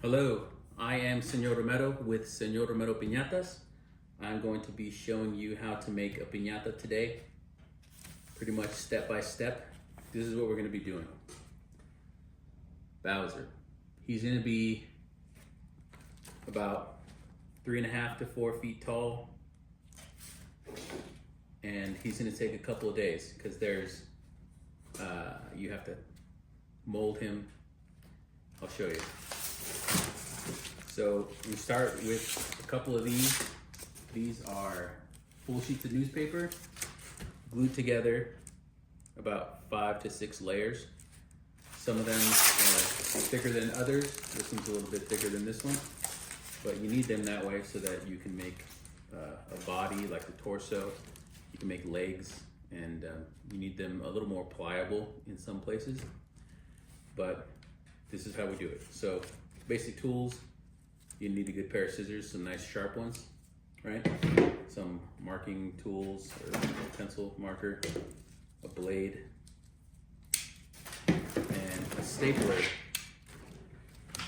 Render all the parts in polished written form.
Hello, I am Senor Romero with Senor Romero Piñatas. I'm going to be showing you how to make a piñata today, pretty much step by step. This is what we're going to be doing. Bowser, he's going to be about 3.5 to 4 feet tall, and he's going to take a couple of days because you have to mold him. I'll show you. So we start with a couple of these. These are full sheets of newspaper glued together, about 5 to 6 layers. Some of them are thicker than others. This one's a little bit thicker than this one, but you need them that way so that you can make a body like the torso. You can make legs, and you need them a little more pliable in some places, but this is how we do it. So basic tools: you need a good pair of scissors, some nice sharp ones, right? Some marking tools or pencil marker, a blade, and a stapler.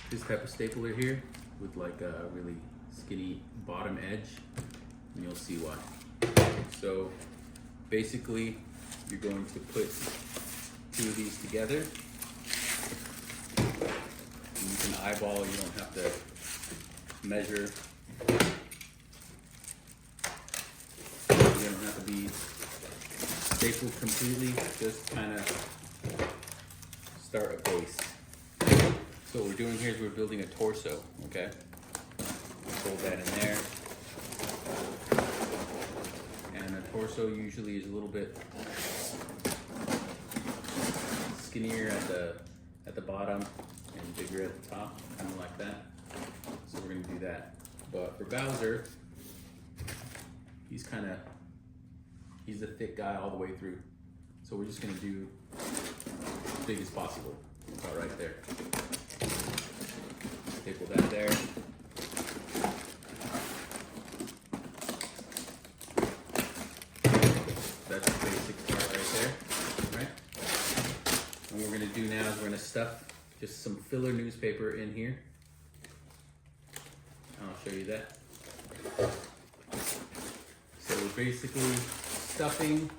This type of stapler here with like a really skinny bottom edge, and you'll see why. So basically, you're going to put 2 of these together. And you can eyeball, you don't have to measure. You don't have to be stapled completely, just kind of start a base. So what we're doing here is we're building a torso, okay? Fold that in there. And a torso usually is a little bit skinnier at the bottom and bigger at the top, kind of like that. So we're gonna do that. But for Bowser, he's a thick guy all the way through. So we're just gonna do as big as possible. About right there. Staple that there. That's the basic part right there, right? And what we're gonna do now is we're gonna stuff just some filler newspaper in here. I'll show you that. So we're basically stuffing,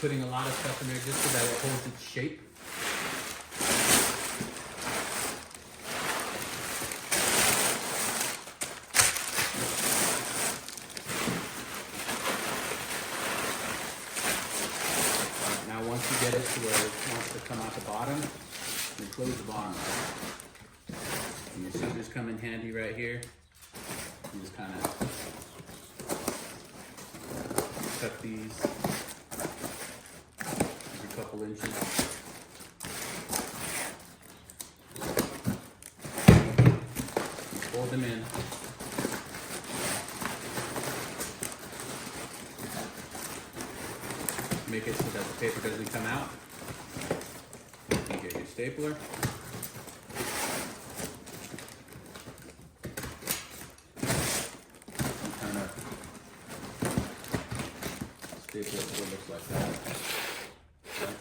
putting a lot of stuff in there just so that it holds its shape. Now once you get it to where it wants to come out the bottom, you close the bottom. And your scissors come in handy right here. You just kind of cut these every couple inches. Fold them in. Make it so that the paper doesn't come out. You get your stapler. Staple it so it looks like that. Okay.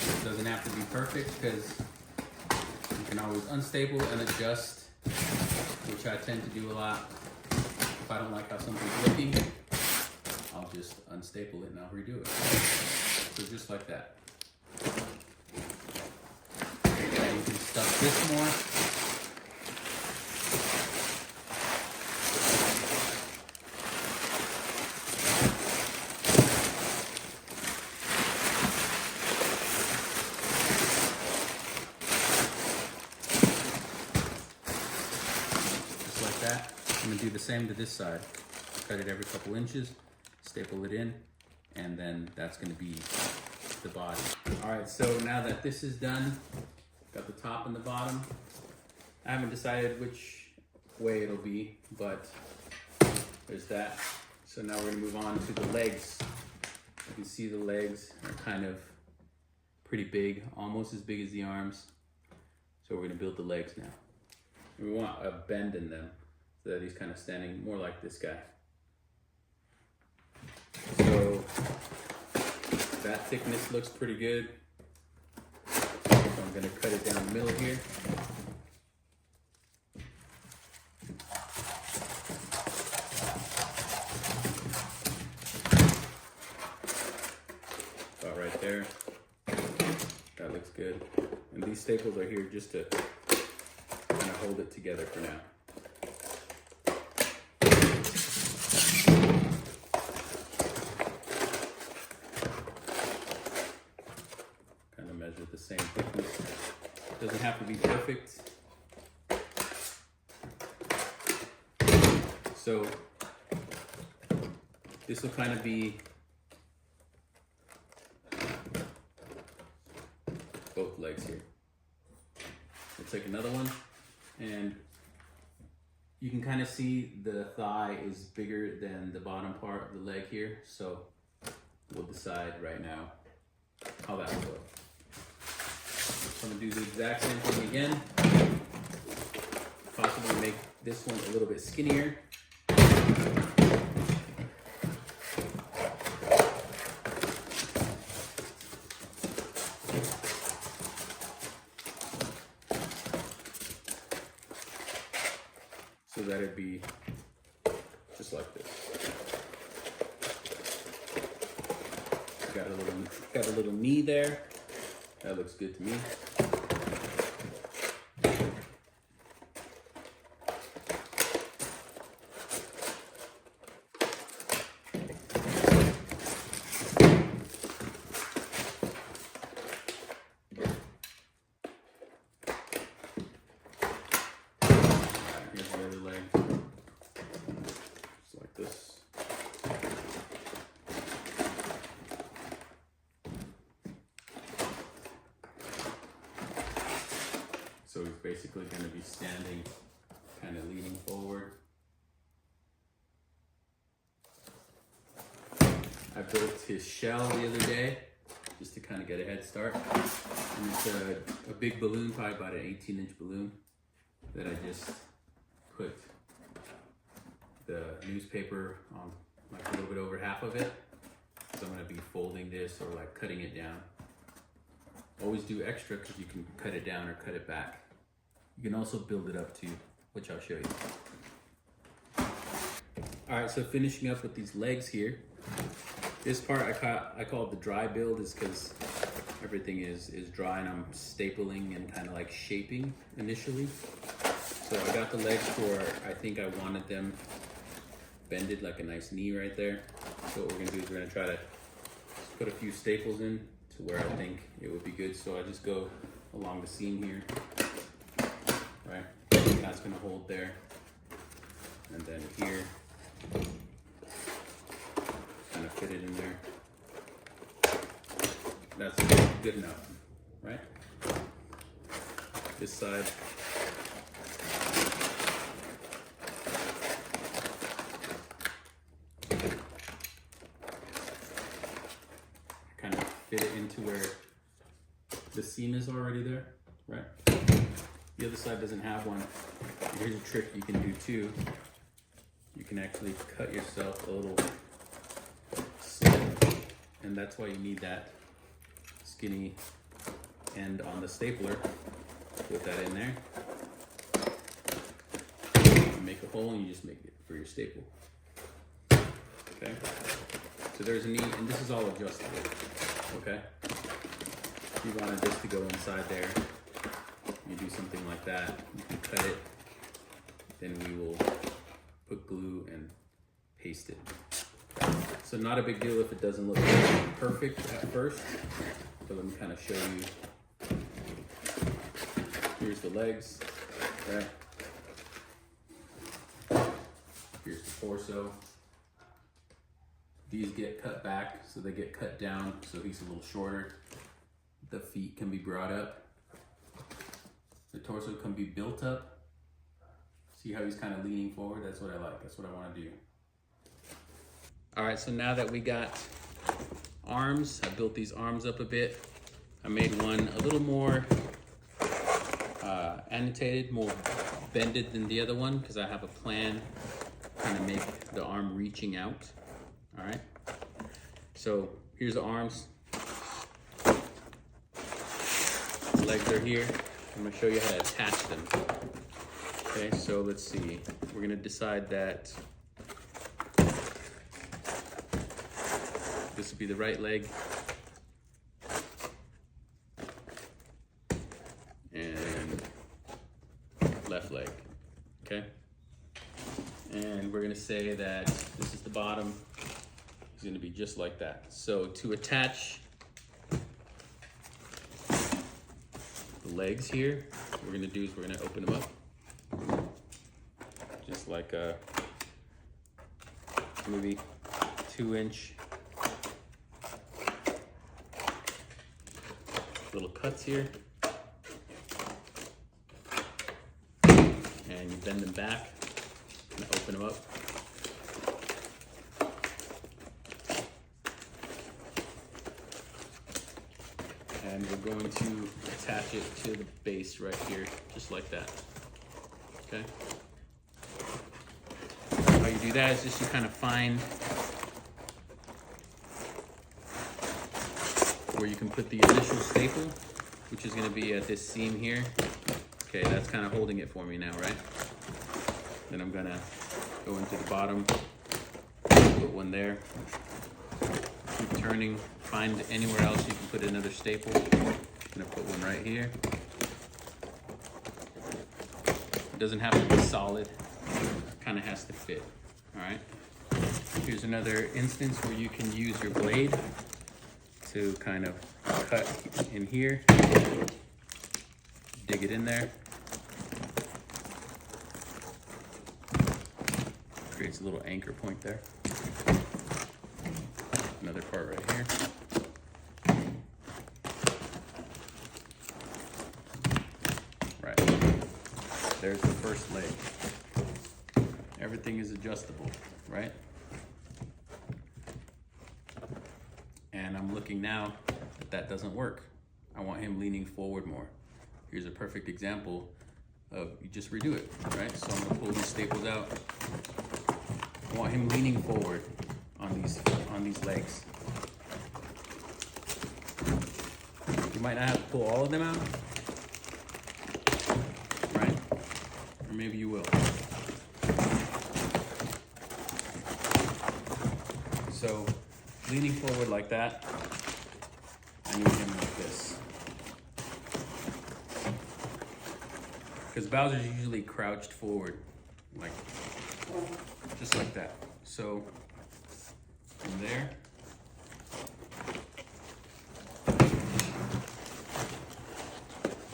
It doesn't have to be perfect because you can always unstaple and adjust, which I tend to do a lot. If I don't like how something's looking, I'll just unstaple it and I'll redo it. So just like that. You can stuff this more. Just like that. I'm gonna do the same to this side. Cut it every couple inches, staple it in, and then that's gonna be the body. All right, so now that this is done, got the top and the bottom. I haven't decided which way it'll be, but there's that. So now we're gonna move on to the legs. You can see the legs are kind of pretty big, almost as big as the arms. So we're gonna build the legs now. And we want a bend in them. so that he's kind of standing more like this guy. So that thickness looks pretty good. So I'm gonna cut it down the middle here. About right there. That looks good. And these staples are here just to kind of hold it together for now. Kind of measure the same thickness. Doesn't have to be perfect. So this will kind of be both legs here. We'll take another one, and you can kind of see the thigh is bigger than the bottom part of the leg here, so we'll decide right now how that will go. So I'm gonna do the exact same thing again, possibly make this one a little bit skinnier. So that it'd be just like this. Got a little knee there. That looks good to me. Here's the other leg. Just like this. So he's basically going to be standing, kind of leaning forward. I built his shell the other day, just to kind of get a head start. And it's a big balloon, probably about an 18-inch balloon, that I just put the newspaper on like a little bit over half of it. So I'm going to be folding this or like cutting it down. Always do extra because you can cut it down or cut it back. You can also build it up too, which I'll show you. All right, so finishing up with these legs here. This part I call it the dry build, is because everything is dry and I'm stapling and kind of like shaping initially. So I got the legs where I think I wanted them bended like a nice knee right there. So what we're gonna do is we're gonna try to put a few staples in to where I think it would be good. So I just go along the seam here, right? That's gonna hold there. And then here, kind of fit it in there. That's good enough, right? This side. Kind of fit it into where the seam is already there, right? The other side doesn't have one. Here's a trick you can do too. You can actually cut yourself a little slit, and that's why you need that skinny end on the stapler. Put that in there. You make a hole and you just make it for your staple. Okay? So there's a knee, and this is all adjustable. Okay? If you wanted this to go inside there, you do something like that. You can cut it. Then we will put glue and paste it. So not a big deal if it doesn't look perfect at first. So let me kind of show you. Here's the legs, right? Here's the torso. These get cut back, so they get cut down, so he's a little shorter. The feet can be brought up. The torso can be built up. See how he's kind of leaning forward? That's what I like. That's what I want to do. All right, so now that we got arms, I built these arms up a bit. I made one a little more annotated, more bended than the other one, because I have a plan kind of make the arm reaching out. All right. So here's the arms. The legs are here. I'm gonna show you how to attach them. Okay, so let's see. We're gonna decide that this would be the right leg. And left leg, okay? And we're gonna say that this is the bottom. It's gonna be just like that. So to attach the legs here, what we're gonna do is we're gonna open them up. Just like a maybe 2-inch little cuts here. And you bend them back and open them up. And we're going to attach it to the base right here, just like that. Okay? How you do that is just you kind of find where you can put the initial staple, which is going to be at this seam here. Okay, that's kind of holding it for me now, right? Then I'm gonna go into the bottom, put one there, keep turning, find anywhere else you can put another staple. I'm gonna put one right here. It doesn't have to be solid, it kind of has to fit, all right? Here's another instance where you can use your blade to kind of cut in here, dig it in there. Creates a little anchor point there. Another part right here. Right. There's the first leg. Everything is adjustable, right? And I'm looking now that that doesn't work. I want him leaning forward more. Here's a perfect example of you just redo it, right? So I'm gonna pull these staples out. I want him leaning forward on these legs. You might not have to pull all of them out, right? Or maybe you will. So leaning forward like that, I need him like this. Because Bowser's usually crouched forward, like just like that. So from there,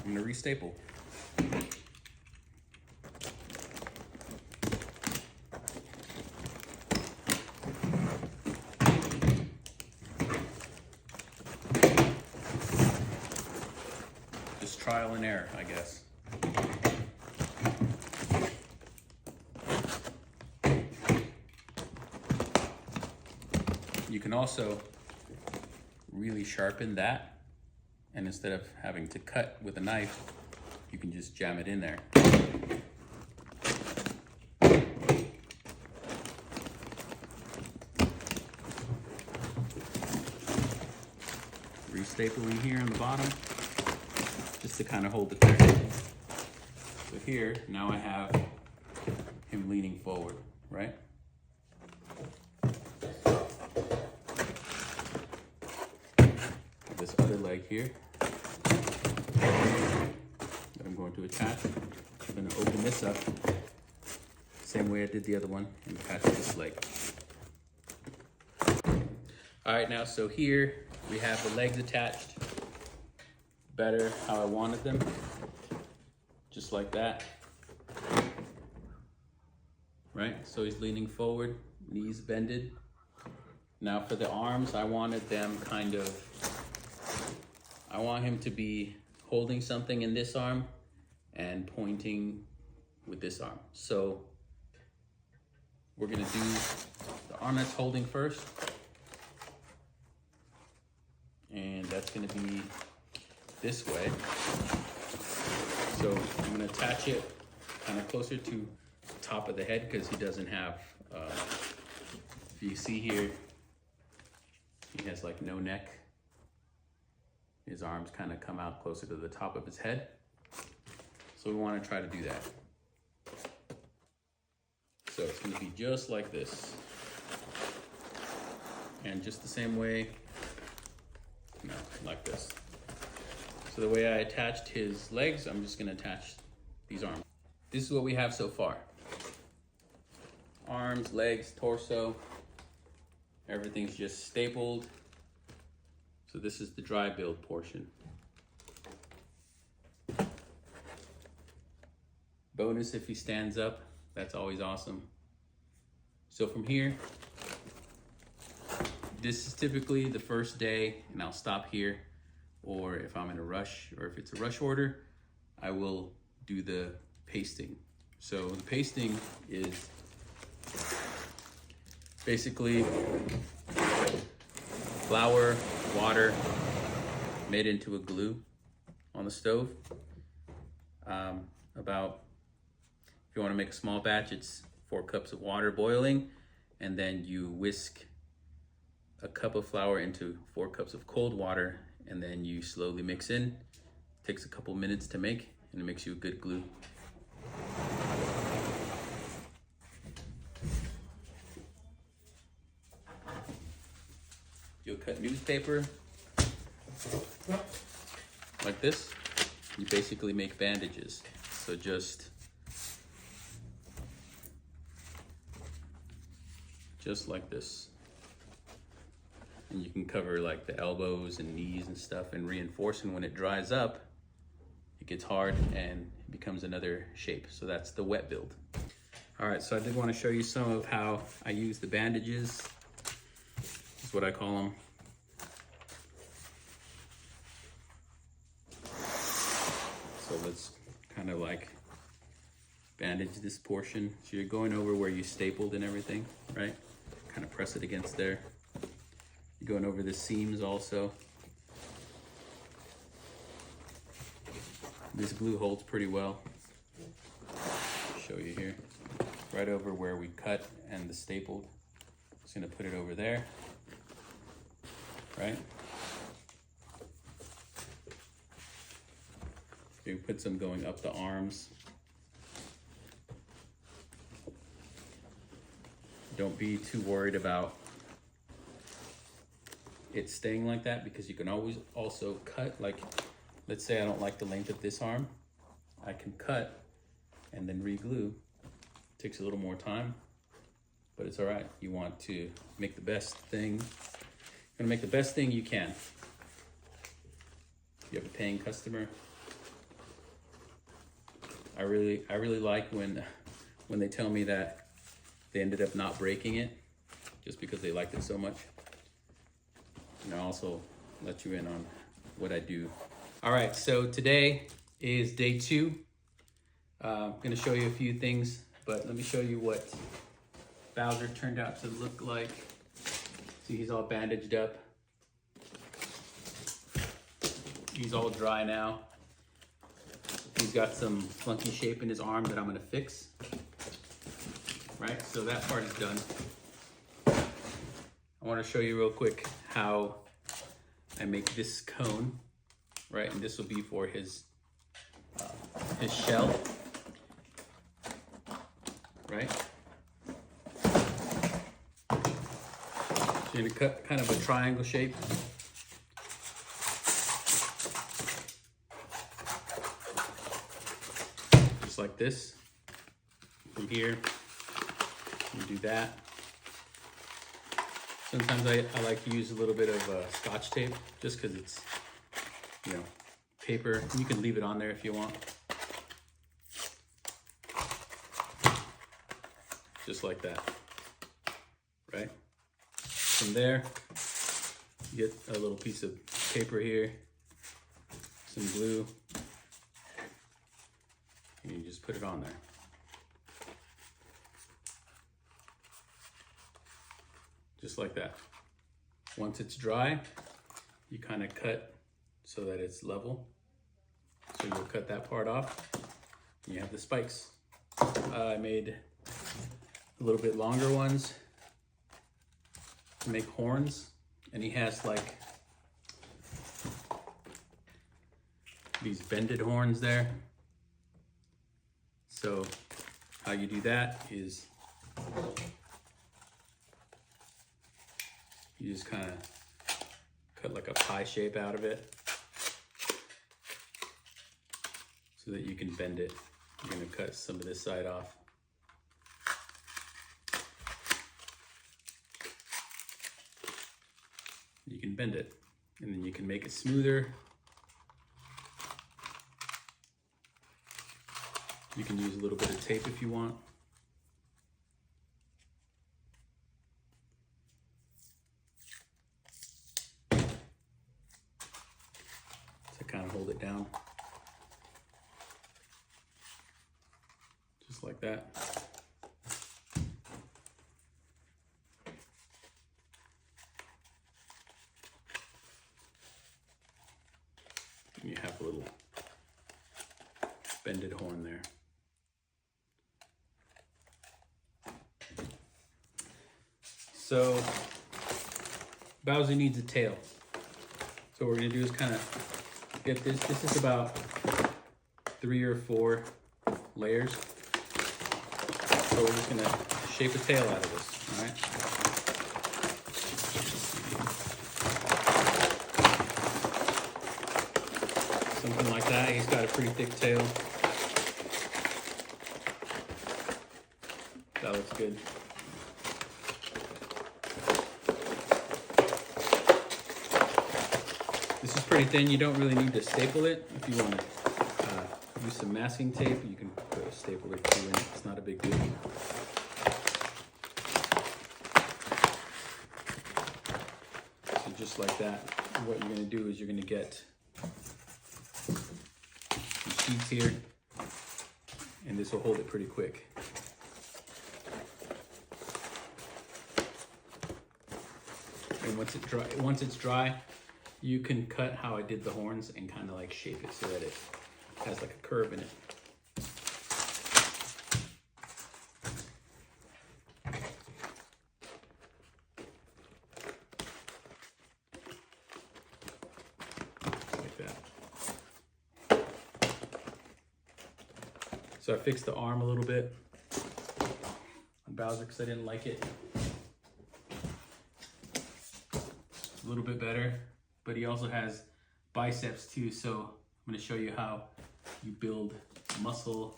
I'm gonna restaple. Just trial and error, I guess. You can also really sharpen that, and instead of having to cut with a knife, you can just jam it in there. Restapling here on the bottom, just to kind of hold it there. So here, now I have him leaning forward, right? This other leg here that I'm going to attach. I'm going to open this up same way I did the other one and attach this leg. All right, now so here we have the legs attached better how I wanted them, just like that, right? So he's leaning forward, knees bended. Now for the arms, I wanted them kind of, I want him to be holding something in this arm and pointing with this arm. So we're gonna do the arm that's holding first. And that's gonna be this way. So I'm gonna attach it kind of closer to the top of the head because he doesn't have, if you see here, he has like no neck. His arms kind of come out closer to the top of his head. So we want to try to do that. So it's going to be just like this. And just the same way, no, like this. So the way I attached his legs, I'm just going to attach these arms. This is what we have so far. Arms, legs, torso, everything's just stapled. So this is the dry build portion. Bonus if he stands up, that's always awesome. So from here, this is typically the first day and I'll stop here. Or if I'm in a rush, or if it's a rush order, I will do the pasting. So the pasting is basically flour, water made into a glue on the stove. If you want to make a small batch, it's 4 cups of water boiling, and then you whisk a cup of flour into 4 cups of cold water, and then you slowly mix in. It takes a couple minutes to make, and it makes you a good glue. You'll cut newspaper like this. You basically make bandages. So just like this. And you can cover like the elbows and knees and stuff and reinforce, and when it dries up, it gets hard and it becomes another shape. So that's the wet build. All right, so I did want to show you some of how I use the bandages. That's what I call them. So let's kind of like bandage this portion. So you're going over where you stapled and everything, right? Kind of press it against there. You're going over the seams also. This glue holds pretty well. I'll show you here. Right over where we cut and the stapled. Just gonna put it over there, right? You put some going up the arms. Don't be too worried about it staying like that, because you can always also cut. Like, let's say I don't like the length of this arm, I can cut and then re-glue. Takes a little more time, but it's all right. You want to make the best thing. You're gonna make the best thing you can. You have a paying customer. I really like when they tell me that they ended up not breaking it just because they liked it so much. And I'll also let you in on what I do. All right, so today is day 2. I'm gonna show you a few things, but let me show you what Bowser turned out to look like. See, he's all bandaged up. He's all dry now. He's got some funky shape in his arm that I'm gonna fix. Right, so that part is done. I wanna show you real quick how I make this cone, right? And this will be for his shell, right? So you're gonna cut kind of a triangle shape. Just like this. From here, you do that. Sometimes I like to use a little bit of Scotch tape, just because it's, you know, paper. You can leave it on there if you want. Just like that, right? From there, you get a little piece of paper here, some glue, and you just put it on there. Just like that. Once it's dry, you kind of cut so that it's level. So you'll cut that part off. You have the spikes. I made a little bit longer ones to make horns, and he has like these bended horns there. So how you do that is you just kind of cut like a pie shape out of it so that you can bend it. You're going to cut some of this side off. You can bend it, and then you can make it smoother. You can use a little bit of tape if you want. To kind of hold it down. Just like that. And you have a little bended horn there. So Bowser needs a tail. So what we're gonna do is kind of get this. This is about 3 or 4 layers. So we're just gonna shape a tail out of this, all right? Something like that. He's got a pretty thick tail. That looks good. This is pretty thin. You don't really need to staple it. If you want to use some masking tape, you can put a staple or 2 in it. It's not a big deal. So just like that, what you're going to do is you're going to get some sheets here, and this will hold it pretty quick. And once it's dry, you can cut how I did the horns and kind of like shape it so that it has like a curve in it. Like that. So I fixed the arm a little bit on Bowser because I didn't like it. A little bit better. But he also has biceps too, so I'm going to show you how you build muscle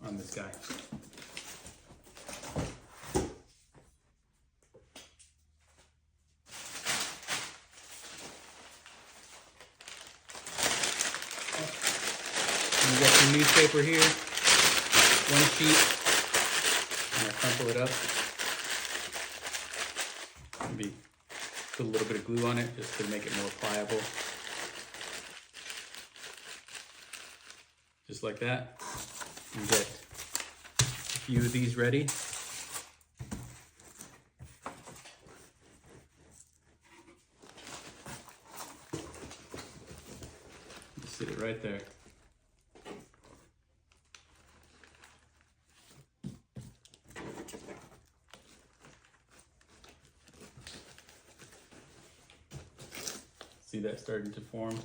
on this guy. You got some newspaper here, 1 sheet. I'm going to crumple it up. Maybe put a little bit of glue on it just to make it more pliable. Just like that. You get a few of these ready. Just sit it right there. See that starting to form?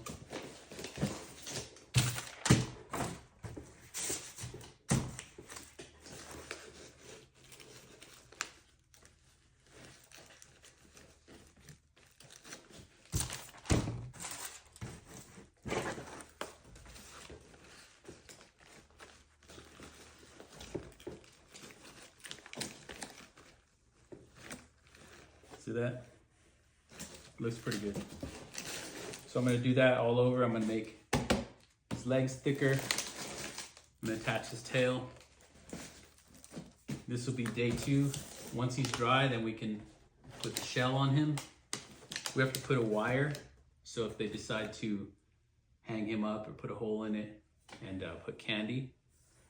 See that? Looks pretty good. So I'm gonna do that all over. I'm gonna make his legs thicker. I'm gonna attach his tail. This will be day 2. Once he's dry, then we can put the shell on him. We have to put a wire, so if they decide to hang him up or put a hole in it and put candy,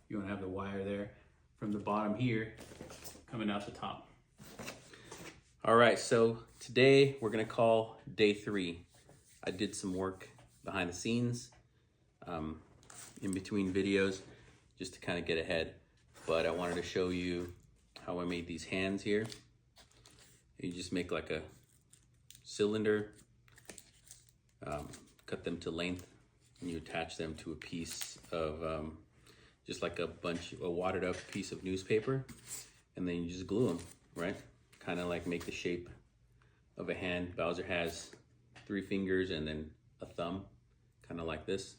you wanna have the wire there from the bottom here coming out the top. All right, so today we're gonna call day 3. I did some work behind the scenes. in between videos just to kind of get ahead. But I wanted to show you how I made these hands here. You just make like a cylinder, cut them to length, and you attach them to a piece of just like a watered up piece of newspaper, and then you just glue them, right? Kind of like make the shape of a hand. Bowser has 3 fingers and then a thumb, kind of like this.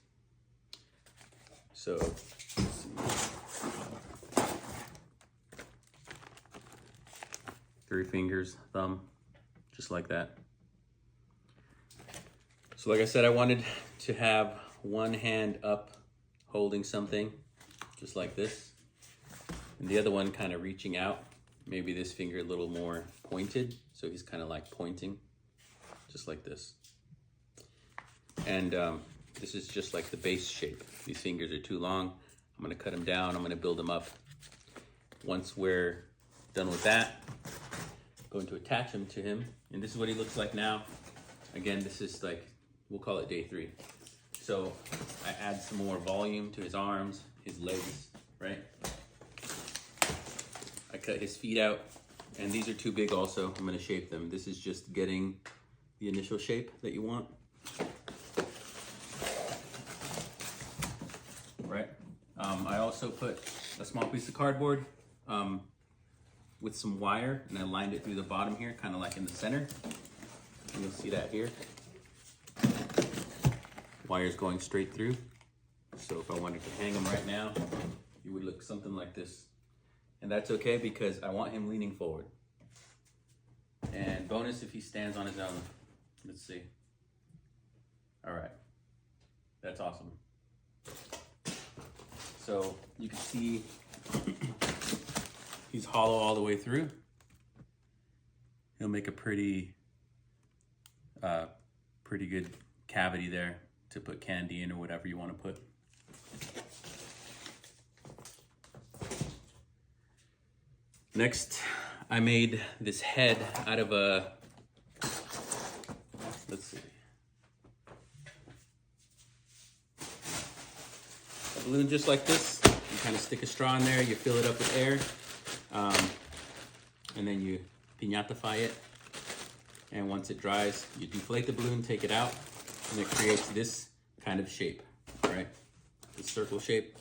So, let's see. 3 fingers, thumb, just like that. So like I said, I wanted to have one hand up holding something, just like this, and the other one kind of reaching out. Maybe this finger a little more pointed, so he's kind of like pointing, just like this. And this is just like the base shape. These fingers are too long. I'm gonna cut them down, I'm gonna build them up. Once we're done with that, I'm going to attach him to him, and this is what he looks like now. Again, this is like, we'll call it day 3. So I add some more volume to his arms, his legs, right? I cut his feet out, and these are too big also. I'm gonna shape them. This is just getting the initial shape that you want. Right? I also put a small piece of cardboard with some wire, and I lined it through the bottom here, kind of like in the center. And you'll see that here. Wire's going straight through. So if I wanted to hang him right now, it would look something like this. And that's okay because I want him leaning forward. And bonus if he stands on his own. Let's see. All right, that's awesome. So you can see he's hollow all the way through. He'll make a pretty good cavity there to put candy in or whatever you want to put. Next, I made this head out of a, let's see, a balloon just like this. You kind of stick a straw in there, you fill it up with air, and then you piñatify it. And once it dries, you deflate the balloon, take it out, and it creates this kind of shape, right? This circle shape.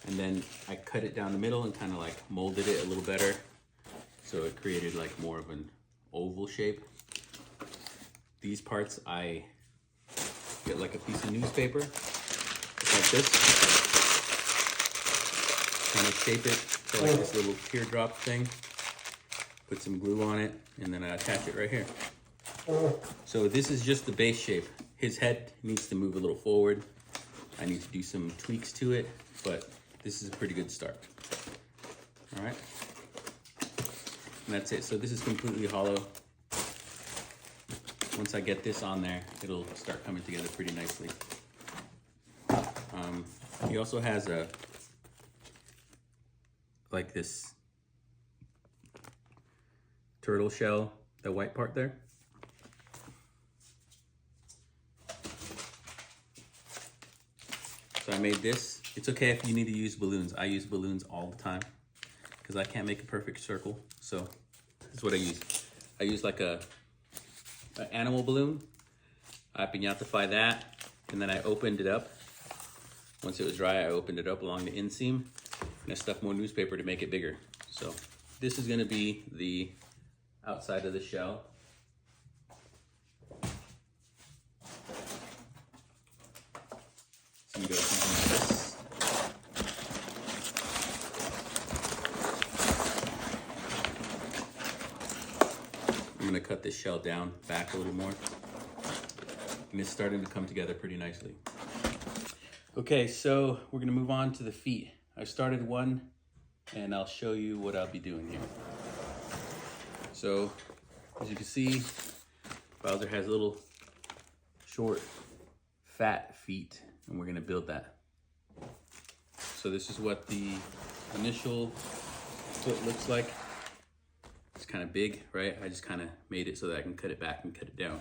And then I cut it down the middle and kind of like molded it a little better. So it created like more of an oval shape. These parts, I get like a piece of newspaper, just like this. Kind of shape it to like this little teardrop thing. Put some glue on it, and then I attach it right here. So this is just the base shape. His head needs to move a little forward. I need to do some tweaks to it, but this is a pretty good start. All right, and that's it. So this is completely hollow. Once I get this on there, it'll start coming together pretty nicely. He also has a, like this turtle shell, the white part there. So I made this. It's okay if you need to use balloons. I use balloons all the time because I can't make a perfect circle. So this is what I use. I use like an animal balloon. I piñatify that, and then I opened it up. Once it was dry, I opened it up along the inseam, and I stuck more newspaper to make it bigger. So this is gonna be the outside of the shell. So you go something like this. I'm gonna cut this shell down back a little more. And it's starting to come together pretty nicely. Okay, so we're gonna move on to the feet. I started one, and I'll show you what I'll be doing here. So, as you can see, Bowser has little short, fat feet, and we're gonna build that. So this is what the initial foot looks like. It's kind of big, right? I just kind of made it so that I can cut it back and cut it down.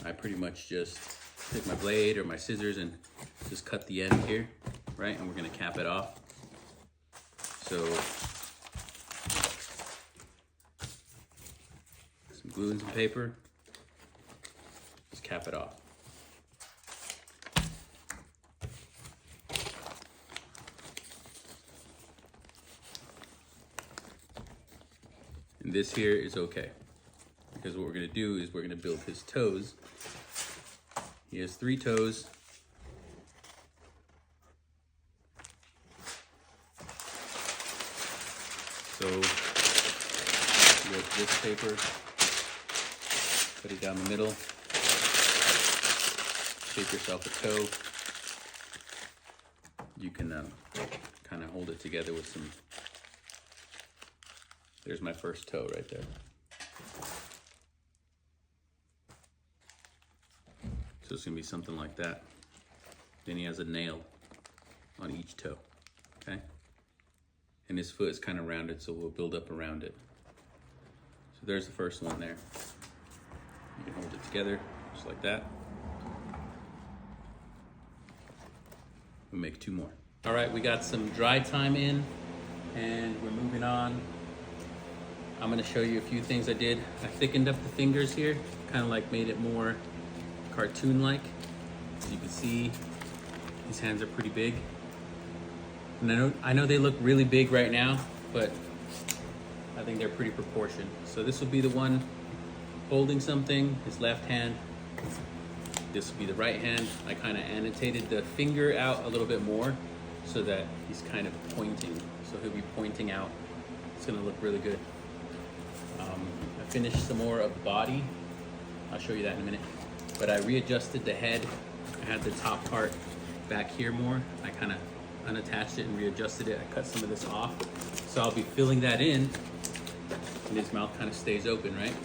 I pretty much just take my blade or my scissors and just cut the end here, right? And we're gonna cap it off. So some glue and some paper, just cap it off. And this here is okay, because what we're gonna do is we're gonna build his toes. He has 3 toes. So you go to this paper, put it down the middle, shape yourself a toe. You can kind of hold it together with some, there's my first toe right there. So it's gonna be something like that. Then he has a nail on each toe, okay? And his foot is kind of rounded, so we'll build up around it. So there's the first one there. You can hold it together, just like that. We'll make 2 more. All right, we got some dry time in, and we're moving on. I'm gonna show you a few things I did. I thickened up the fingers here, kind of like made it more cartoon-like. As you can see, his hands are pretty big. And I know they look really big right now, but I think they're pretty proportioned. So this will be the one holding something, his left hand. This will be the right hand. I kind of annotated the finger out a little bit more so that he's kind of pointing. So he'll be pointing out. It's gonna look really good. I finished some more of the body. I'll show you that in a minute. But I readjusted the head. I had the top part back here more. I kind of unattached it and readjusted it. I cut some of this off. So I'll be filling that in, and his mouth kind of stays open, right?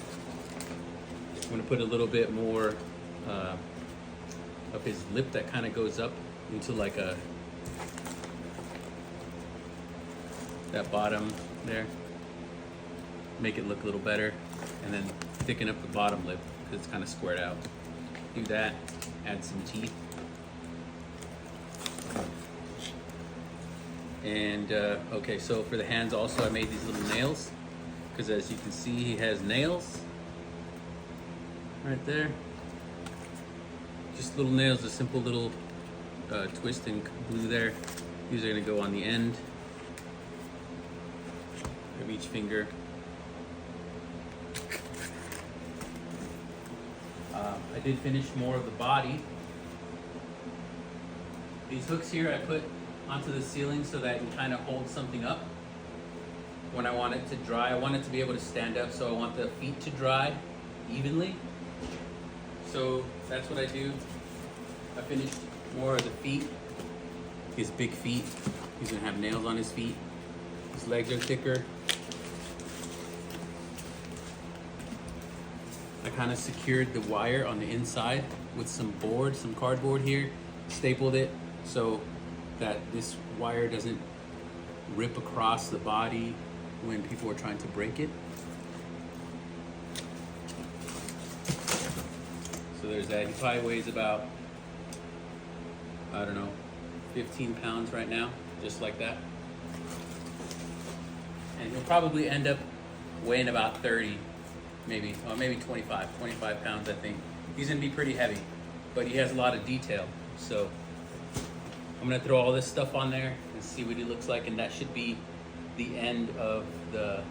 I'm gonna put a little bit more of his lip that kind of goes up into like that bottom there. Make it look a little better, and then thicken up the bottom lip because it's kind of squared out. Do that, add some teeth. And okay, so for the hands also I made these little nails, because as you can see he has nails right there. Just little nails, a simple little twist and glue there. These are gonna go on the end of each finger. I did finish more of the body. These hooks here I put onto the ceiling so that it can kind of hold something up when I want it to dry. I want it to be able to stand up, so I want the feet to dry evenly. So that's what I do. I finished more of the feet. His big feet. He's gonna have nails on his feet. His legs are thicker. I kind of secured the wire on the inside with some board, some cardboard here, stapled it so that this wire doesn't rip across the body when people are trying to break it. So there's that. He probably weighs about, I don't know, 15 pounds right now, just like that. And he'll probably end up weighing about 30, maybe, or maybe 25 pounds, I think. He's gonna be pretty heavy, but he has a lot of detail. So I'm gonna throw all this stuff on there and see what he looks like, and that should be the end of the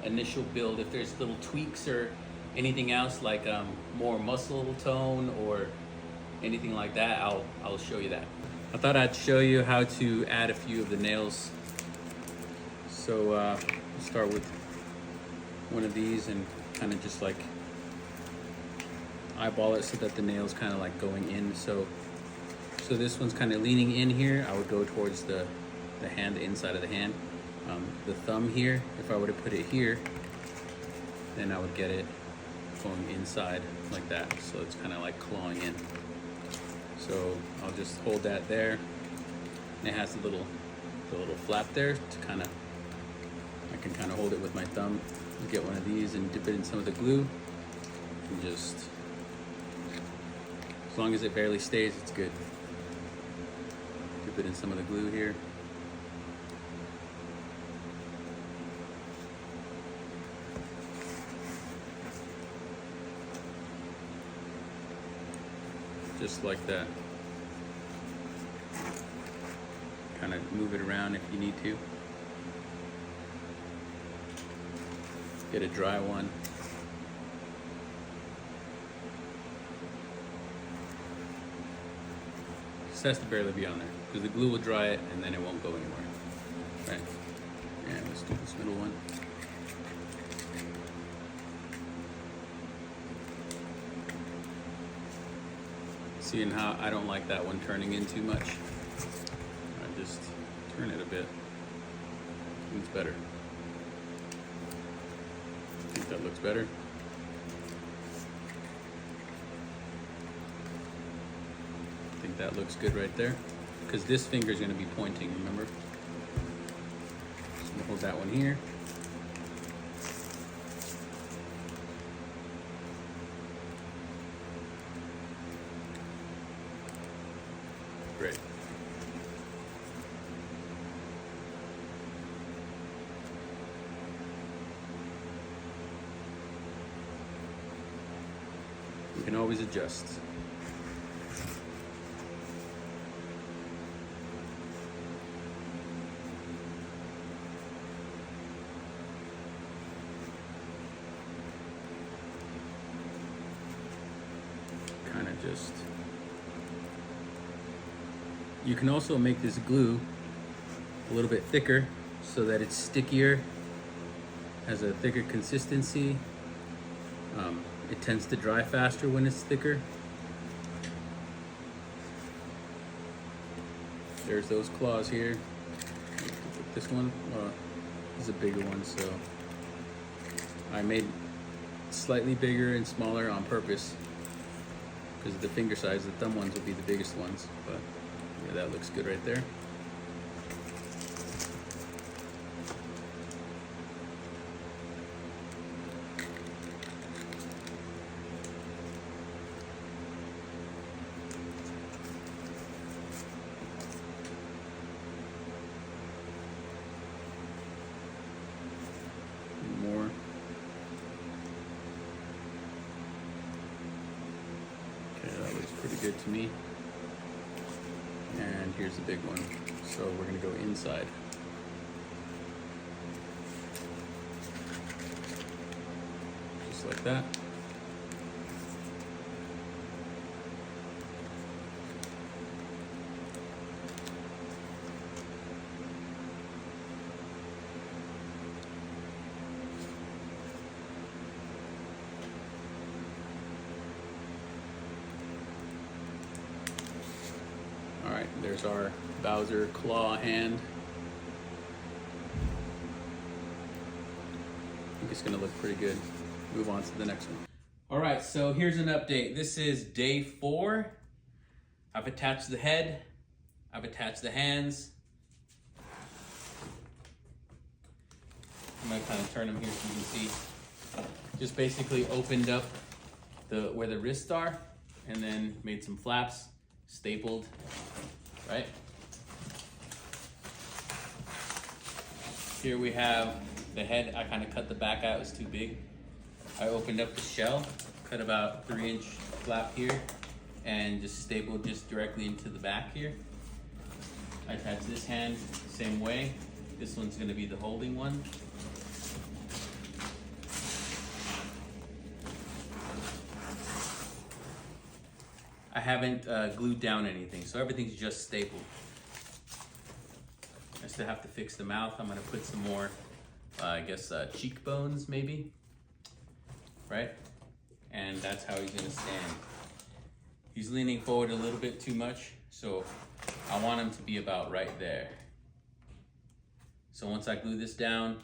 initial build. If there's little tweaks or anything else, like more muscle tone or anything like that, I'll show you that. I thought I'd show you how to add a few of the nails. So let's start with one of these and kind of just like eyeball it so that the nail's kind of like going in. So this one's kind of leaning in here. I would go towards the hand, the inside of the hand. The thumb here, if I were to put it here, then I would get it going inside like that. So it's kind of like clawing in. So I'll just hold that there. And it has the little flap there to kind of, I can kind of hold it with my thumb. Get one of these and dip it in some of the glue and just As long as it barely stays, it's good. Dip it in some of the glue here. Just like that. Kind of move it around if you need to. Get a dry one. Just has to barely be on there because the glue will dry it and then it won't go anywhere. Right? And let's do this middle one. Seeing how I don't like that one turning in too much. I just turn it a bit. It's better. I think that looks better. I think that looks good right there. Because this finger is going to be pointing, remember? Just gonna hold that one here. Great. You can always adjust. Kind of just. You can also make this glue a little bit thicker so that it's stickier, has a thicker consistency. It tends to dry faster when it's thicker. There's those claws here. This one is a bigger one, so I made it slightly bigger and smaller on purpose because of the finger size. The thumb ones will be the biggest ones, but yeah, that looks good right there. More. Okay, that looks pretty good to me. And here's the big one. So we're gonna go inside. Just like that. All right, there's our Bowser claw hand. I think it's gonna look pretty good. Move on to the next one. All right, so here's an update. This is day 4. I've attached the head. I've attached the hands. I'm gonna kind of turn them here so you can see. Just basically opened up where the wrists are and then made some flaps, stapled, right? Here we have the head. I kind of cut the back out, it was too big. I opened up the shell, cut about 3-inch flap here, and just stapled just directly into the back here. I attached this hand same way. This one's gonna be the holding one. I haven't glued down anything, so everything's just stapled. I still have to fix the mouth. I'm gonna put some more, I guess, cheekbones maybe, right? And that's how he's gonna stand. He's leaning forward a little bit too much, so I want him to be about right there. So once I glue this down,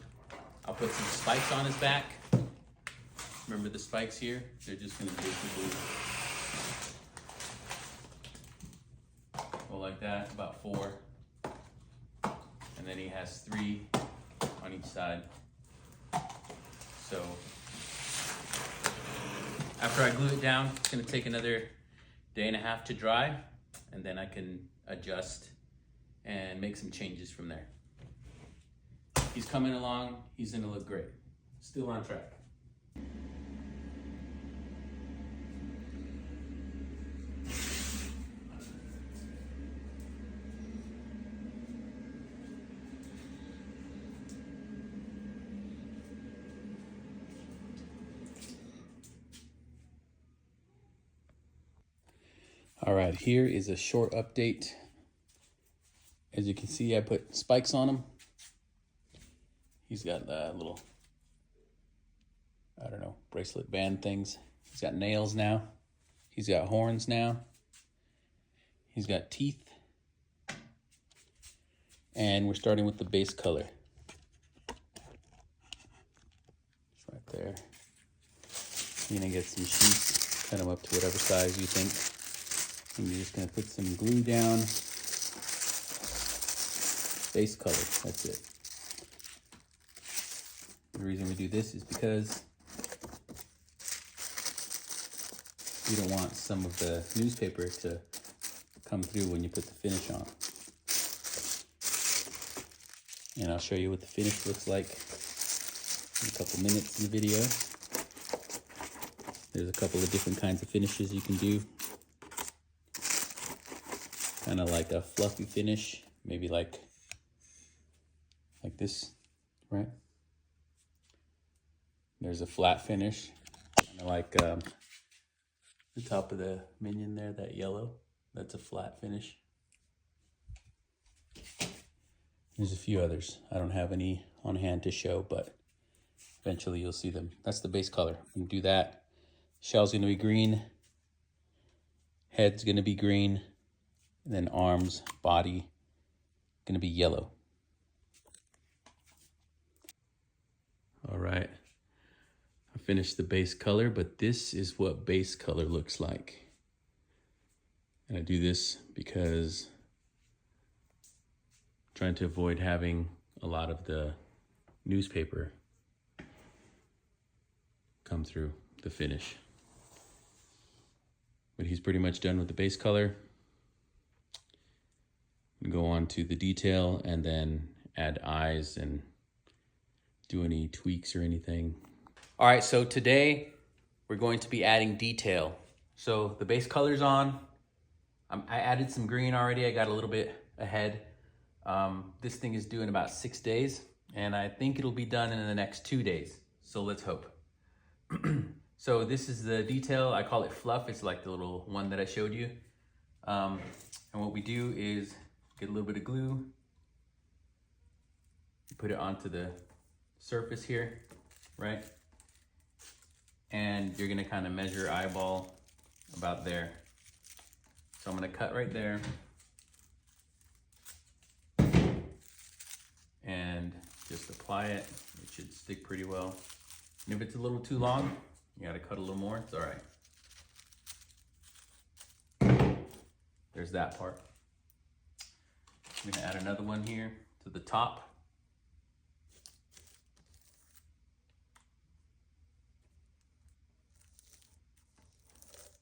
I'll put some spikes on his back. Remember the spikes here? They're just gonna basically go like that, about 4. And then he has 3 on each side. So after I glue it down, it's gonna take another day and a half to dry, and then I can adjust and make some changes from there. He's coming along, he's gonna look great. Still on track. All right, here is a short update. As you can see, I put spikes on him. He's got little, I don't know, bracelet band things. He's got nails now. He's got horns now. He's got teeth. And we're starting with the base color. It's right there. You're gonna get some sheets, cut them up to whatever size you think. And you're just gonna put some glue down. Base color, that's it. The reason we do this is because you don't want some of the newspaper to come through when you put the finish on. And I'll show you what the finish looks like in a couple minutes in the video. There's a couple of different kinds of finishes you can do. Kind of like a fluffy finish, maybe like this, right? There's a flat finish, kind of like the top of the minion there, that yellow. That's a flat finish. There's a few others. I don't have any on hand to show, but eventually you'll see them. That's the base color. We can do that. Shell's gonna be green. Head's gonna be green. And then arms, body, gonna be yellow. All right, I finished the base color, but this is what base color looks like. And I do this because I'm trying to avoid having a lot of the newspaper come through the finish. But he's pretty much done with the base color. Go on to the detail and then add eyes and do any tweaks or anything. All right, so today we're going to be adding detail. So the base color's on. I added some green already. I got a little bit ahead. This thing is due in about 6 days, and I think it'll be done in the next 2 days. So let's hope. So this is the detail. I call it fluff. It's like the little one that I showed you. And what we do is get a little bit of glue, put it onto the surface here, right? And you're gonna kind of measure eyeball about there. So I'm gonna cut right there and just apply it. It should stick pretty well. And if it's a little too long, you gotta cut a little more, it's all right. There's that part. I'm gonna add another one here to the top.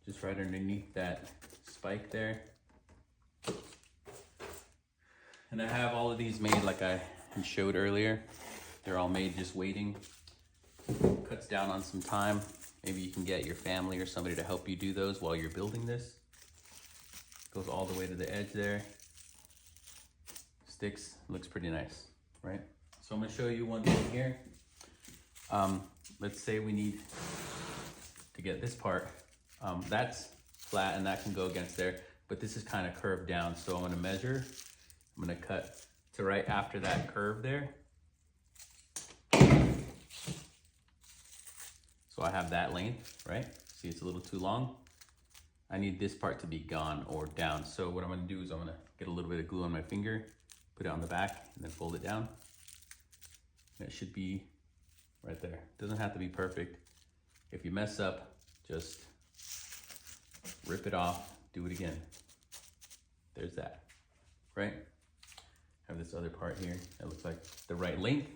Just right underneath that spike there. And I have all of these made like I showed earlier. They're all made just waiting. Cuts down on some time. Maybe you can get your family or somebody to help you do those while you're building this. Goes all the way to the edge there. Sticks, looks pretty nice, right? So I'm gonna show you one thing here. Let's say we need to get this part. That's flat and that can go against there, but this is kind of curved down. So I'm gonna measure, I'm gonna cut to right after that curve there. So I have that length, right? See, it's a little too long. I need this part to be gone or down. So what I'm gonna do is I'm gonna get a little bit of glue on my finger, put it on the back and then fold it down. And it should be right there. Doesn't have to be perfect. If you mess up, just rip it off, do it again. There's that, right? I have this other part here that looks like the right length.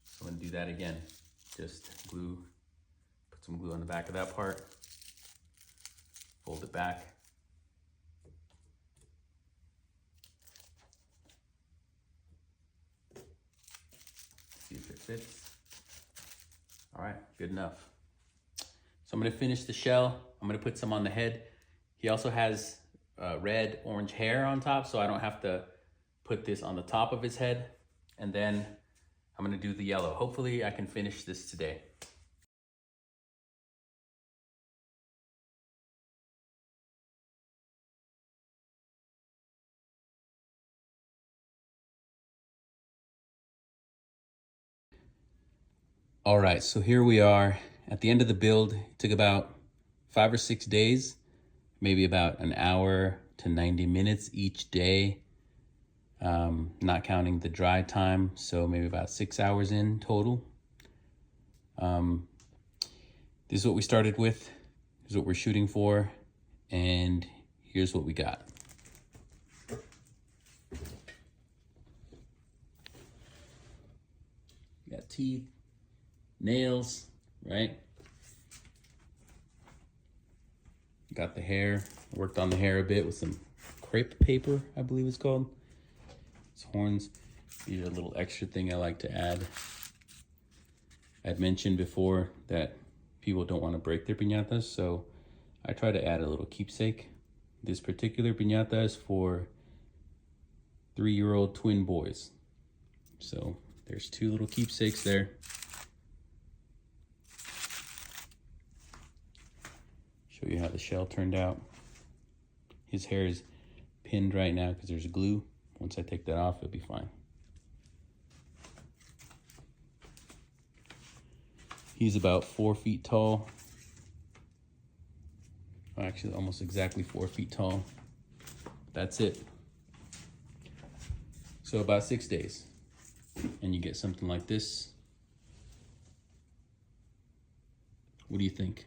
So I'm gonna do that again. Just glue, put some glue on the back of that part. Fold it back. See if it fits. All right, good enough. So I'm gonna finish the shell. I'm gonna put some on the head. He also has red, orange hair on top, so I don't have to put this on the top of his head. And then I'm gonna do the yellow. Hopefully I can finish this today. All right, so here we are at the end of the build. It took about 5 or 6 days, maybe about an hour to 90 minutes each day, not counting the dry time, so maybe about 6 hours in total. This is what we started with, this is what we're shooting for, and here's what we got. We got teeth, nails, right? Got the hair, worked on the hair a bit with some crepe paper, I believe it's called. It's horns. These are a little extra thing I like to add. I'd mentioned before that people don't want to break their piñatas, so I try to add a little keepsake. This particular piñata is for 3-year-old twin boys. So there's 2 little keepsakes there. Show you how the shell turned out. His hair is pinned right now because there's glue. Once I take that off, it'll be fine. He's about 4 feet tall. Actually, almost exactly 4 feet tall. That's it. So about 6 days. And you get something like this. What do you think?